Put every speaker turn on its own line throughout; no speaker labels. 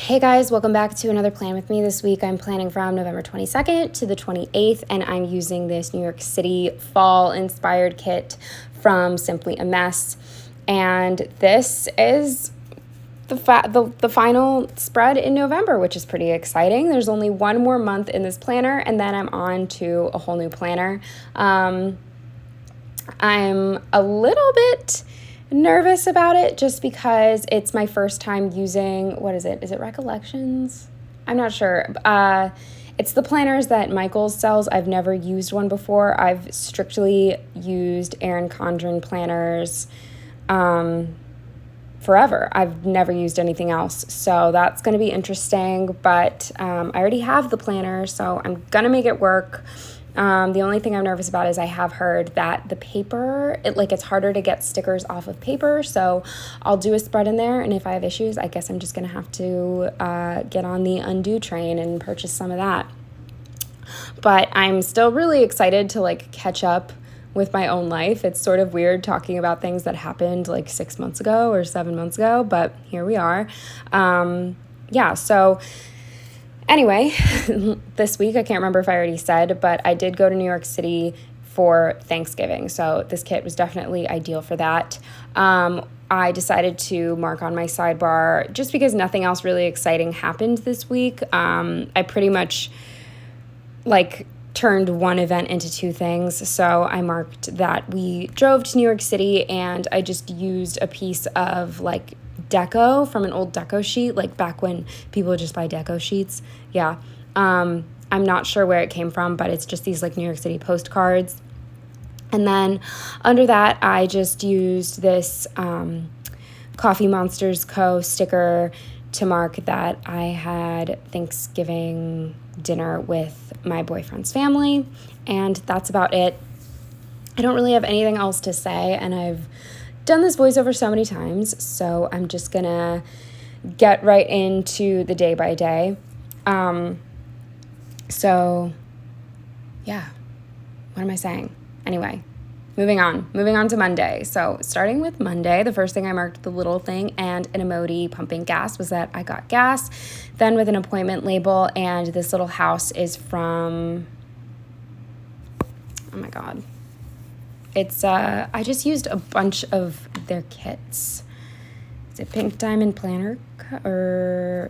Hey guys, welcome back to another plan with me. This week I'm planning from November 22nd to the 28th, and I'm using this New York City fall inspired kit from Simply a Mess. And this is the final spread in November, which is pretty exciting. There's only one more month in this planner, and then I'm on to a whole new planner. I'm a little bit nervous about it just because it's my first time using, what is it? Is it Recollections? I'm not sure. It's the planners that Michaels sells. I've never used one before. I've strictly used Erin Condren planners forever. I've never used anything else. So that's going to be interesting, but I already have the planner, so I'm going to make it work. The only thing I'm nervous about is I have heard that the paper, it's harder to get stickers off of paper, so I'll do a spread in there, and if I have issues, I guess I'm just going to have to get on the undo train and purchase some of that. But I'm still really excited to catch up with my own life. It's sort of weird talking about things that happened 6 months ago or 7 months ago, but here we are. So anyway, this week, I can't remember if I already said, but I did go to New York City for Thanksgiving, so this kit was definitely ideal for that. I decided to mark on my sidebar just because nothing else really exciting happened this week. I pretty much turned one event into two things, so I marked that we drove to New York City and I just used a piece of deco from an old deco sheet, back when people would just buy deco sheets. Yeah. I'm not sure where it came from, but it's just these New York City postcards. And then under that, I just used this Coffee Monsters Co. sticker to mark that I had Thanksgiving dinner with my boyfriend's family, and that's about it. I don't really have anything else to say, and I've done this voiceover so many times, so I'm just gonna get right into the day by day. What am I saying? Anyway, moving on to Monday. So starting with Monday, the first thing I marked the little thing and an emoji pumping gas was that I got gas, then with an appointment label, and this little house is from, oh my God. It's, I just used a bunch of their kits. Is it Pink Diamond Planner? Or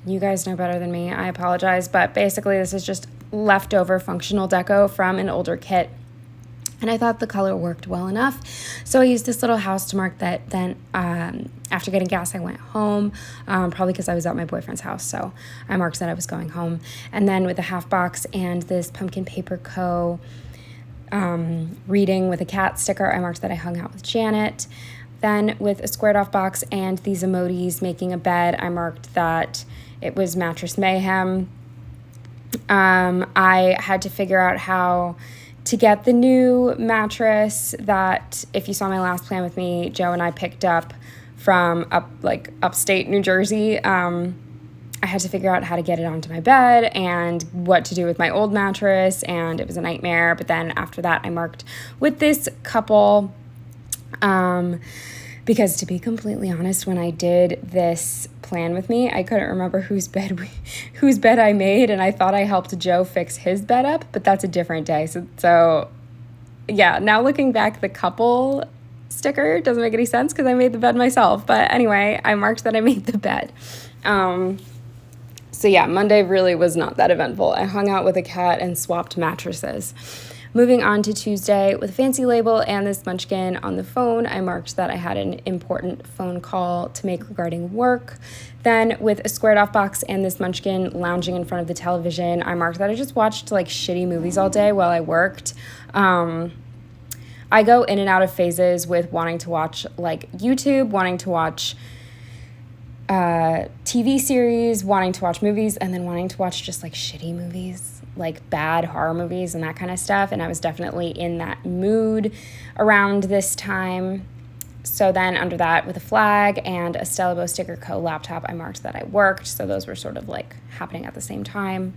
you guys know better than me. I apologize. But basically, this is just leftover functional deco from an older kit. And I thought the color worked well enough. So I used this little house to mark that. Then after getting gas, I went home, probably because I was at my boyfriend's house. So I marked that I was going home. And then with a half box and this Pumpkin Paper Co. Reading with a cat sticker, I marked that I hung out with Janet. Then with a squared off box and these emojis making a bed, I marked that it was Mattress Mayhem. I had to figure out how to get the new mattress that, if you saw my last plan with me, Joe and I picked up from upstate New Jersey. I had to figure out how to get it onto my bed and what to do with my old mattress, and it was a nightmare. But then after that, I marked with this couple, because to be completely honest, when I did this plan with me, I couldn't remember whose bed I made, and I thought I helped Joe fix his bed up, but that's a different day. So yeah, now looking back, the couple sticker doesn't make any sense because I made the bed myself. But anyway, I marked that I made the bed. So yeah, Monday really was not that eventful. I hung out with a cat and swapped mattresses. Moving on to Tuesday, with a fancy label and this munchkin on the phone, I marked that I had an important phone call to make regarding work. Then with a squared off box and this munchkin lounging in front of the television, I marked that I just watched shitty movies all day while I worked. I go in and out of phases with wanting to watch YouTube, wanting to watch TV series, wanting to watch movies, and then wanting to watch just shitty movies, bad horror movies and that kind of stuff. And I was definitely in that mood around this time. So then under that, with a flag and a Stella Bow Sticker Co. laptop, I marked that I worked. So those were sort of happening at the same time.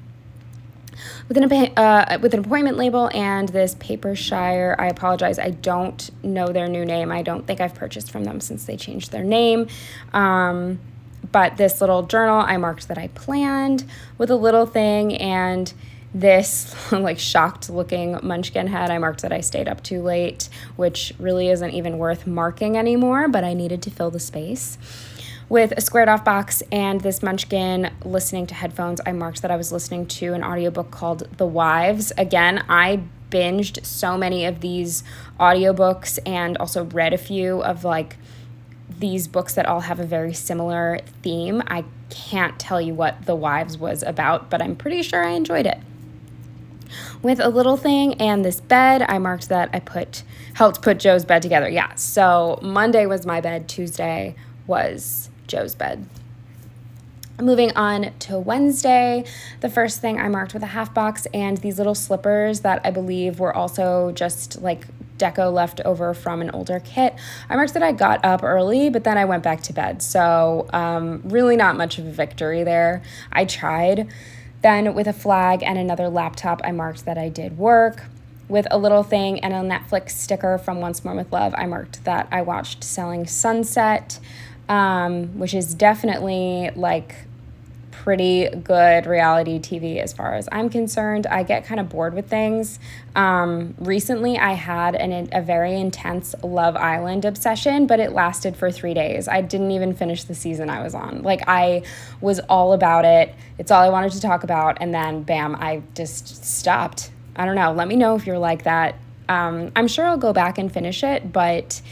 With an appointment label and this Paper Shire, I apologize, I don't know their new name. I don't think I've purchased from them since they changed their name. But this little journal, I marked that I planned with a little thing, and this like shocked looking munchkin head, I marked that I stayed up too late, which really isn't even worth marking anymore, but I needed to fill the space. With a squared off box and this munchkin listening to headphones, I marked that I was listening to an audiobook called The Wives. Again, I binged so many of these audiobooks and also read a few of like these books that all have a very similar theme. I can't tell you what The Wives was about, but I'm pretty sure I enjoyed it. With a little thing and this bed, I marked that I helped put Joe's bed together. Yeah, so Monday was my bed, Tuesday was Joe's bed. Moving on to Wednesday, the first thing I marked with a half box and these little slippers that I believe were also just like deco left over from an older kit. I marked that I got up early, but then I went back to bed. So really not much of a victory there. I tried. Then with a flag and another laptop, I marked that I did work. With a little thing and a Netflix sticker from Once More With Love, I marked that I watched Selling Sunset, which is definitely like pretty good reality TV as far as I'm concerned. I get kind of bored with things. Recently, I had a very intense Love Island obsession, but it lasted for 3 days. I didn't even finish the season I was on. Like, I was all about it. It's all I wanted to talk about, and then, bam, I just stopped. I don't know. Let me know if you're like that. I'm sure I'll go back and finish it, but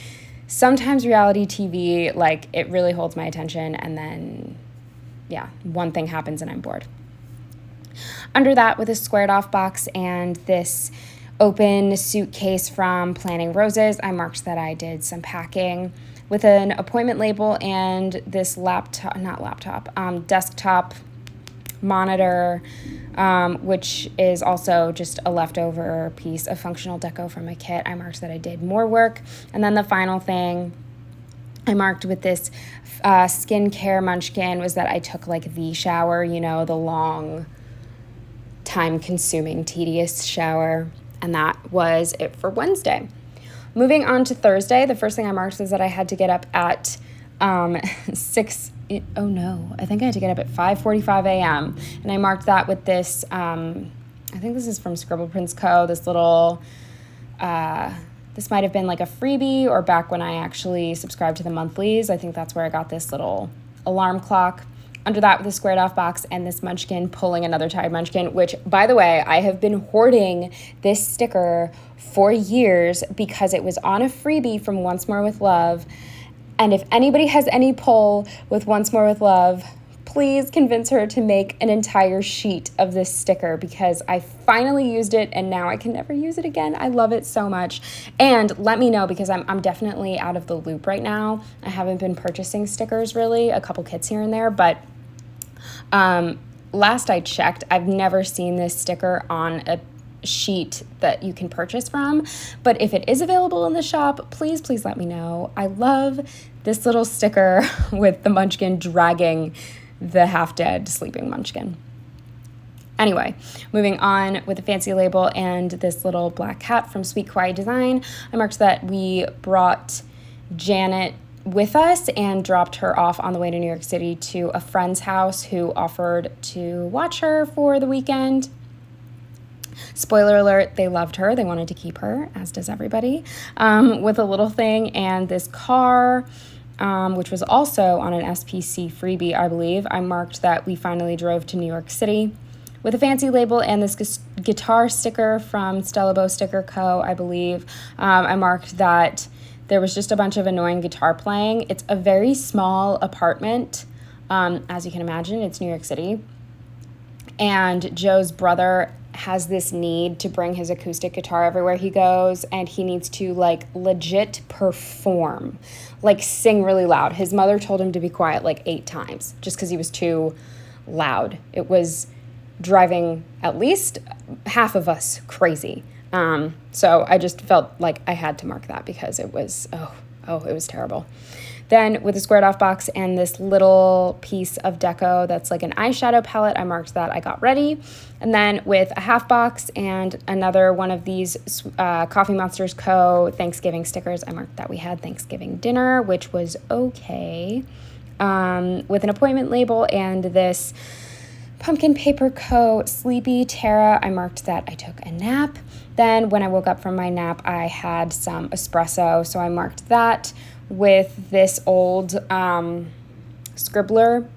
sometimes reality TV, like, it really holds my attention, and then yeah, one thing happens and I'm bored. Under that, with a squared off box and this open suitcase from Planning Roses, I marked that I did some packing. With an appointment label and this desktop monitor, which is also just a leftover piece of functional deco from my kit, I marked that I did more work. And then the final thing I marked with this skincare munchkin was that I took like the shower, you know, the long, time-consuming, tedious shower, and that was it for Wednesday. Moving on to Thursday, the first thing I marked was that I had to get up at 5:45 a.m., and I marked that with this, I think this is from Scribble Prints Co., this little, this might have been like a freebie or back when I actually subscribed to the monthlies. I think that's where I got this little alarm clock. Under that with a squared off box and this munchkin pulling another tired munchkin, which, by the way, I have been hoarding this sticker for years because it was on a freebie from Once More With Love. And if anybody has any pull with Once More With Love, please convince her to make an entire sheet of this sticker because I finally used it and now I can never use it again. I love it so much. And let me know because I'm definitely out of the loop right now. I haven't been purchasing stickers really, a couple kits here and there, but last I checked, I've never seen this sticker on a sheet that you can purchase from, but if it is available in the shop, please let me know. I love this little sticker with the munchkin dragging the half-dead sleeping munchkin. Anyway, moving on with a fancy label and this little black cat from Sweet Kawaii Design, I marked that we brought Janet with us and dropped her off on the way to New York City to a friend's house who offered to watch her for the weekend. Spoiler alert, they loved her. They wanted to keep her, as does everybody. With a little thing and this car, which was also on an SPC freebie, I believe, I marked that we finally drove to New York City. With a fancy label and this guitar sticker from Stella Bow Sticker Co., I believe, I marked that there was just a bunch of annoying guitar playing. It's a very small apartment. As you can imagine, it's New York City. And Joe's brother has this need to bring his acoustic guitar everywhere he goes, and he needs to like legit perform, like sing really loud. His mother told him to be quiet like 8 times just because he was too loud. It was driving at least half of us crazy. So I just felt like I had to mark that because it was, it was terrible. Then with a squared off box and this little piece of deco that's like an eyeshadow palette, I marked that I got ready. And then with a half box and another one of these Coffee Monsters Co. Thanksgiving stickers, I marked that we had Thanksgiving dinner, which was okay. with an appointment label and this Pumpkin Paper Co. Sleepy Terra. I marked that I took a nap. Then when I woke up from my nap, I had some espresso, so I marked that with this old Scribbler,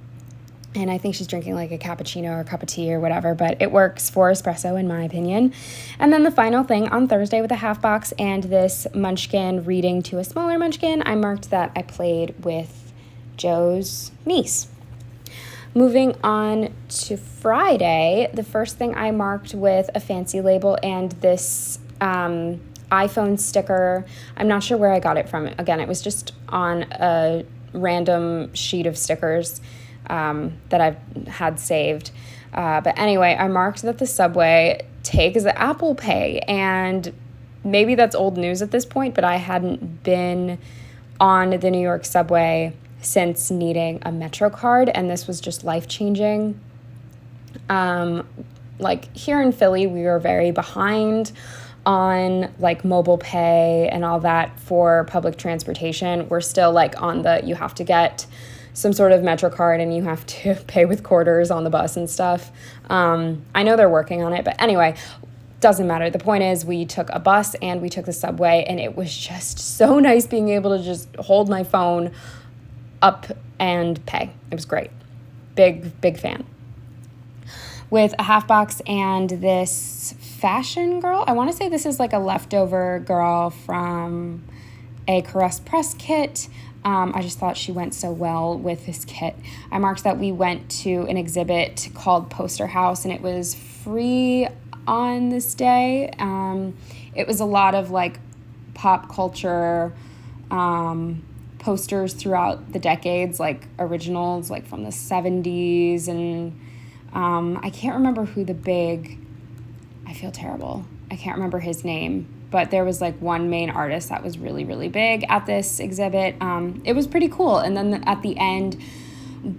and I think she's drinking like a cappuccino or a cup of tea or whatever, but it works for espresso in my opinion. And then the final thing on Thursday with a half box and this Munchkin reading to a smaller Munchkin, I marked that I played with Joe's niece. Moving on to Friday, the first thing I marked with a fancy label and this iPhone sticker. I'm not sure where I got it from. Again, it was just on a random sheet of stickers that I've had saved. But anyway, I marked that the Subway takes Apple Pay, and maybe that's old news at this point, but I hadn't been on the New York subway since needing a Metro card, and this was just life-changing. Like here in Philly, we were very behind on like mobile pay and all that for public transportation. We're still like on the, you have to get some sort of Metro card and you have to pay with quarters on the bus and stuff. I know they're working on it, but anyway, doesn't matter. The point is we took a bus and we took the subway, and it was just so nice being able to just hold my phone up and pay. It was great. Big fan. With a half box and this Fashion Girl. I want to say this is like a leftover girl from a Caress Press kit. I just thought she went so well with this kit. I marked that we went to an exhibit called Poster House, and it was free on this day. It was a lot of like pop culture posters throughout the decades, like originals, like from the 70s, and I can't remember who I feel terrible. I can't remember his name, but there was like one main artist that was really, really big at this exhibit. It was pretty cool. And then at the end,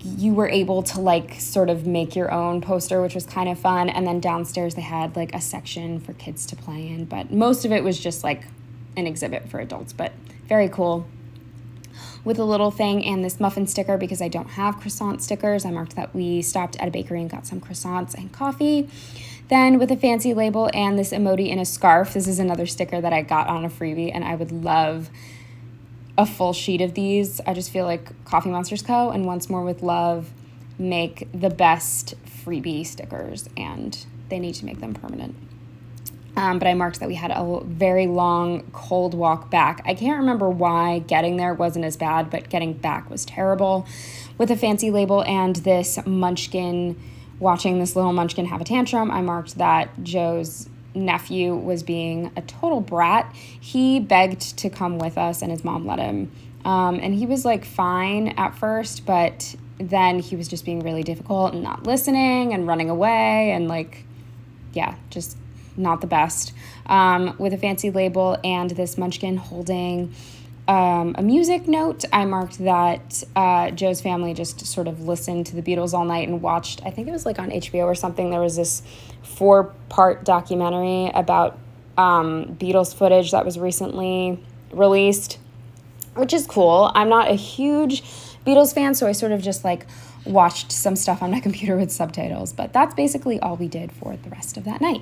you were able to like sort of make your own poster, which was kind of fun. And then downstairs they had like a section for kids to play in, but most of it was just like an exhibit for adults, but very cool. With a little thing and this muffin sticker, because I don't have croissant stickers, I marked that we stopped at a bakery and got some croissants and coffee. Then with a fancy label and this emoji in a scarf, this is another sticker that I got on a freebie, and I would love a full sheet of these. I just feel like Coffee Monsters Co. and Once More with Love make the best freebie stickers, and they need to make them permanent. But I marked that we had a very long, cold walk back. I can't remember why getting there wasn't as bad, but getting back was terrible. With a fancy label and this Munchkin, watching this little Munchkin have a tantrum, I marked that Joe's nephew was being a total brat. He begged to come with us, and his mom let him. And he was like fine at first, but then he was just being really difficult and not listening and running away and like, yeah, just not the best. With a fancy label and this Munchkin holding a music note, I marked that Joe's family just sort of listened to the Beatles all night and watched, I think it was like on HBO or something, there was this 4-part documentary about Beatles footage that was recently released, which is cool. I'm not a huge Beatles fan, so I sort of just like watched some stuff on my computer with subtitles, but that's basically all we did for the rest of that night.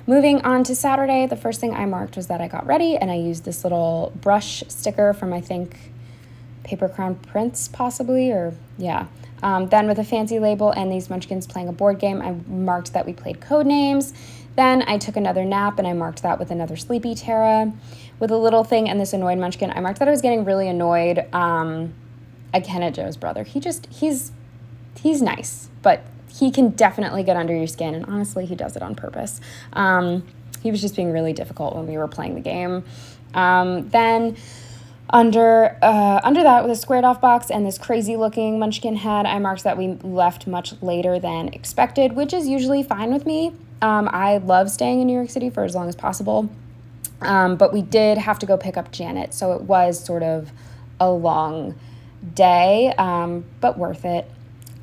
Moving on to Saturday, the first thing I marked was that I got ready, and I used this little brush sticker from, I think, Paper Crown Prince, possibly, or yeah. Then with a fancy label and these Munchkins playing a board game, I marked that we played Codenames. Then I took another nap, and I marked that with another Sleepy Terra. With a little thing and this annoyed Munchkin, I marked that I was getting really annoyed again at Joe's brother. He's nice, but he can definitely get under your skin, and honestly, he does it on purpose. He was just being really difficult when we were playing the game. Then under that, with a squared off box and this crazy looking Munchkin head, I marked that we left much later than expected, which is usually fine with me. I love staying in New York City for as long as possible, but we did have to go pick up Janet, so it was sort of a long day, but worth it.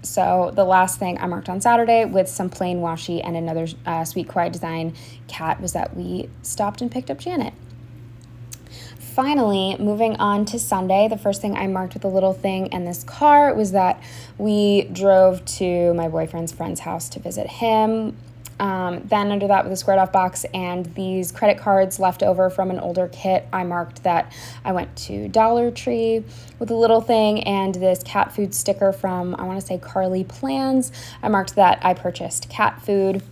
So the last thing I marked on Saturday with some plain washi and another Sweet Quiet Design cat was that we stopped and picked up Janet. finally, moving on to Sunday, the first thing I marked with a little thing in this car was that we drove to my boyfriend's friend's house to visit him. Then under that, with a squared off box and these credit cards left over from an older kit, I marked that I went to Dollar Tree with a little thing, and this cat food sticker from, I want to say, Carly Plans. I marked that I purchased cat food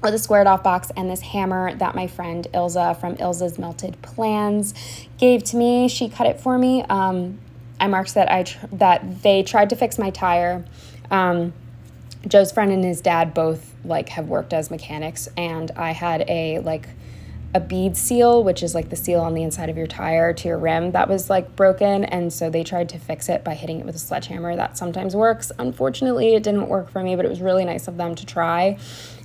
with a squared off box, and this hammer that my friend Ilza from Ilza's Melted Plans gave to me. She cut it for me. I marked that that they tried to fix my tire. Joe's friend and his dad both have worked as mechanics, and I had a bead seal, which is the seal on the inside of your tire to your rim, that was broken, and so they tried to fix it by hitting it with a sledgehammer. That sometimes works. Unfortunately, it didn't work for me, but it was really nice of them to try.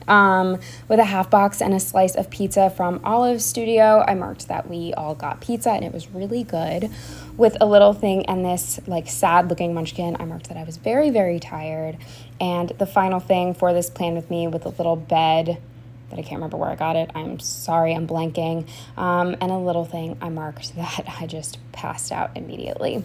With a half box and a slice of pizza from Olive Studio, I marked that we all got pizza, and it was really good. With a little thing and this sad looking munchkin, I marked that I was very, very tired. And the final thing for this plan with me, with a little bed that I can't remember where I got it, I'm sorry, I'm blanking, and a little thing, I marked that I just passed out immediately.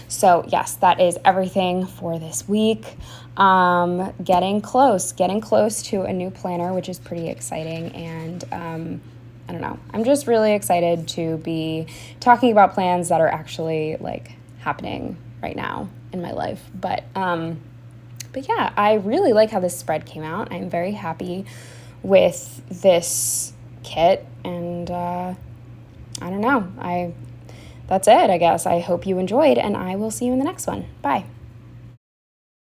So yes, that is everything for this week. Getting close to a new planner, which is pretty exciting, and I don't know, I'm just really excited to be talking about plans that are actually happening right now in my life. But yeah, I really like how this spread came out. I'm very happy with this kit, and I don't know, that's it, I guess. I hope you enjoyed, and I will see you in the next one. Bye.